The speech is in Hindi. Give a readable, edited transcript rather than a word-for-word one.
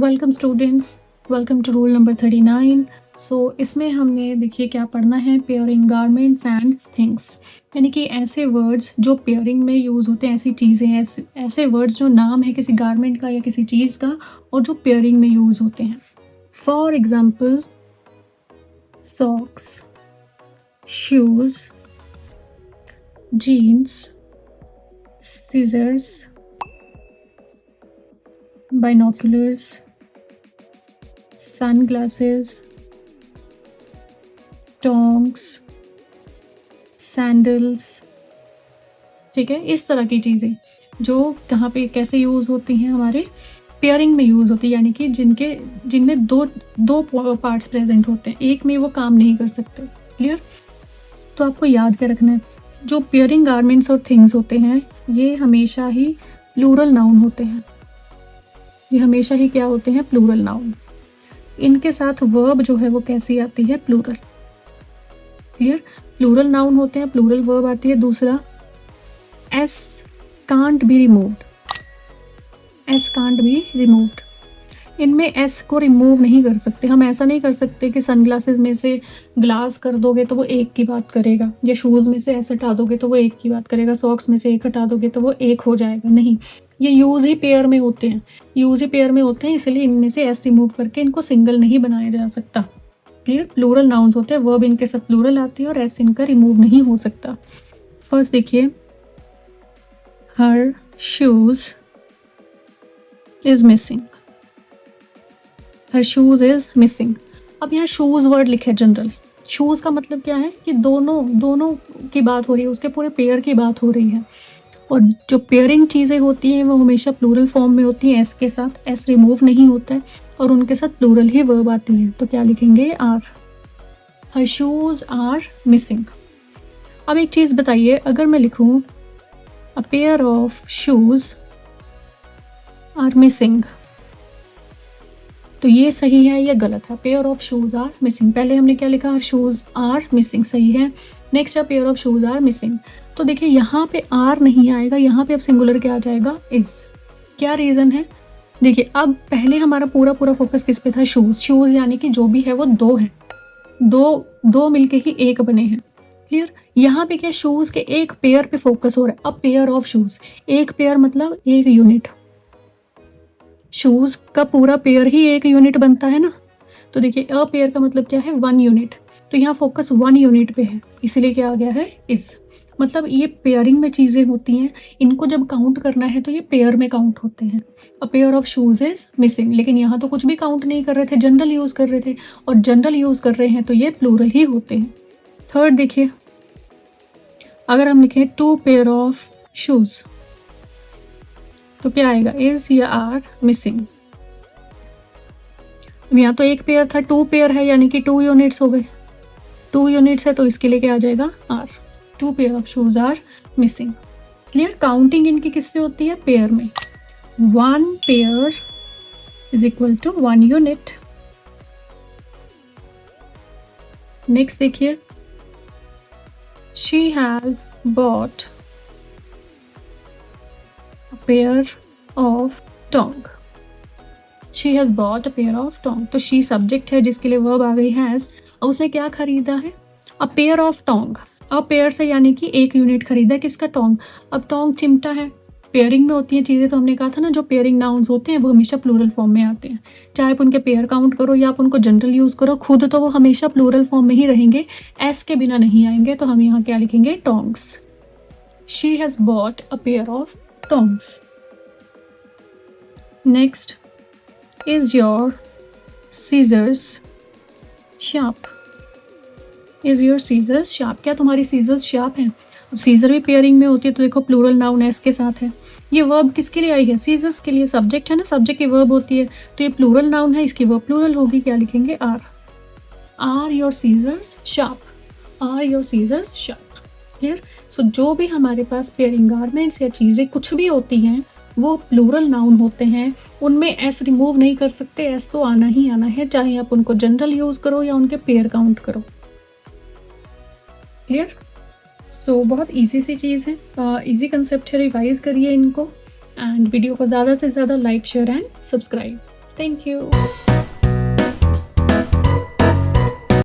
Welcome students, welcome to rule number 39। इसमें हमने देखिए क्या पढ़ना है, पेयरिंग गारमेंट्स एंड थिंग्स, यानी कि ऐसे वर्ड्स जो पेयरिंग में यूज़ होते हैं, ऐसी चीज़ें, ऐसे वर्ड्स जो नाम है किसी गारमेंट का या किसी चीज़ का और जो पेयरिंग में यूज़ होते हैं। For example socks, shoes, jeans, scissors, binoculars, sunglasses, tongs, sandals. ठीक है, इस तरह की चीज़ें जो कहाँ पे कैसे यूज़ होती हैं, हमारे पेयरिंग में यूज़ होती है, यानी कि जिनमें दो पार्ट्स प्रेजेंट होते हैं, एक में वो काम नहीं कर सकते। क्लियर? तो आपको याद क्या रखना है, जो पेयरिंग गारमेंट्स और थिंग्स होते हैं ये हमेशा ही प्लूरल नाउन होते हैं। ये हमेशा ही क्या होते हैं? Plural noun. इनके साथ वर्ब जो है वो कैसी आती है? प्लूरल। क्लियर? प्लूरल नाउन होते हैं, प्लूरल वर्ब आती है। दूसरा, S can't be removed, S can't be removed. इनमें एस को रिमूव नहीं कर सकते। हम ऐसा नहीं कर सकते कि सनग्लासेस में से ग्लास कर दोगे तो वो एक की बात करेगा, या शूज़ में से एस हटा दोगे तो वो एक की बात करेगा, सॉक्स में से एक हटा दोगे तो वो एक हो जाएगा। नहीं, ये यूज़ ही पेयर में होते हैं, यूज़ ही पेयर में होते हैं, इसलिए इनमें से एस रिमूव करके इनको सिंगल नहीं बनाया जा सकता। क्लियर? प्लूरल नाउन्स होते हैं, वर्ब इनके साथ प्लूरल आती है और एस इनका रिमूव नहीं हो सकता। फर्स्ट देखिए, her shoes is missing, her shoes is missing. अब यहाँ शूज वर्ड लिखे जनरल। शूज का मतलब क्या है कि दोनों की बात हो रही है, उसके पूरे पेयर की बात हो रही है। और जो पेयरिंग चीज़ें होती हैं वो हमेशा प्लूरल फॉर्म में होती हैं, एस के साथ, एस रिमूव नहीं होता है और उनके साथ प्लूरल ही वर्ब आती है। तो क्या लिखेंगे? Are. Her shoes are missing. अब एक चीज़ बताइए, अगर मैं लिखूं a pair of shoes are missing, तो ये सही है या गलत है? Pair of shoes are missing, पहले हमने क्या लिखा? हर शूज आर मिसिंग, सही है। नेक्स्ट है pair of shoes are missing. तो देखिए यहाँ पे आर नहीं आएगा, यहाँ पे अब सिंगुलर क्या आ जाएगा? इज। क्या रीजन है? देखिए, अब पहले हमारा पूरा फोकस किस पे था? शूज। शूज यानी कि जो भी है वो दो है, दो मिलके ही एक बने हैं। क्लियर? यहाँ पे क्या, शूज के एक पेयर पे फोकस हो रहा है। अब पेयर ऑफ शूज, एक पेयर मतलब एक यूनिट, शूज का पूरा पेयर ही एक यूनिट बनता है ना। तो देखिए, अ पेयर का मतलब क्या है? One unit. तो यहाँ फोकस वन यूनिट पे है, इसलिए क्या आ गया है? इज। मतलब ये पेयरिंग में चीजें होती हैं, इनको जब काउंट करना है तो ये पेयर में काउंट होते हैं। अ pair of shoes is missing, लेकिन यहाँ तो कुछ भी काउंट नहीं कर रहे थे, जनरल यूज कर रहे थे, और जनरल यूज कर रहे हैं तो ये प्लूरल ही होते हैं। थर्ड देखिए, अगर हम लिखें टू पेयर ऑफ शूज, तो क्या आएगा? इज या आर मिसिंग। यहाँ तो एक पेयर था, टू पेयर है, यानी कि टू यूनिट्स हो गए। टू यूनिट्स है तो इसके लिए क्या आ जाएगा? Are. Two pair of shoes are missing. Clear? Counting इनकी किससे होती है? पेयर में। One pair is equal to one unit. Next देखिए, she has bought a pair of tong. She has bought a pair of tong, तो शी सब्जेक्ट है जिसके लिए वर्ब आ गई हैज, और उसने क्या खरीदा है? A pair of tong. अब पेयर से यानी कि एक यूनिट खरीदा, किसका? टोंग। अब टोंग चिमटा है, पेयरिंग में होती हैं चीज़ें, तो हमने कहा था ना जो पेयरिंग नाउन्स होते हैं वो हमेशा प्लूरल फॉर्म में आते हैं। चाहे आप उनके पेयर काउंट करो या आप उनको जनरल यूज़ करो, खुद तो वो हमेशा प्लूरल फॉर्म में ही रहेंगे, एस के बिना नहीं आएंगे। तो हम यहाँ क्या लिखेंगे? Tongs. She has bought a pair of tongs. Next, is your scissors sharp? is your scissors sharp? क्या तुम्हारी सीजर्स शार्प हैं? अब सीजर भी पेयरिंग में होती है, तो देखो प्लूरल नाउन एस के साथ है। ये वर्ब किसके लिए आई है? सीजर्स के लिए। सब्जेक्ट है ना, सब्जेक्ट की वर्ब होती है, तो ये प्लूरल नाउन है, इसकी वर्ब प्लूरल होगी। क्या लिखेंगे? Are. Are your scissors sharp, are your scissors sharp. Clear? So जो भी हमारे पास पेयरिंग गारमेंट्स या चीज़ें कुछ भी होती हैं वो प्लूरल नाउन होते हैं, उनमें एस रिमूव नहीं कर सकते, एस तो आना ही आना है, चाहे आप उनको जनरल यूज करो या उनके पेयर काउंट करो। क्लियर? सो बहुत इजी सी चीज़ है, इजी कंसेप्ट है, रिवाइज करिए इनको, एंड वीडियो को ज़्यादा से ज़्यादा like, share and subscribe. Thank you.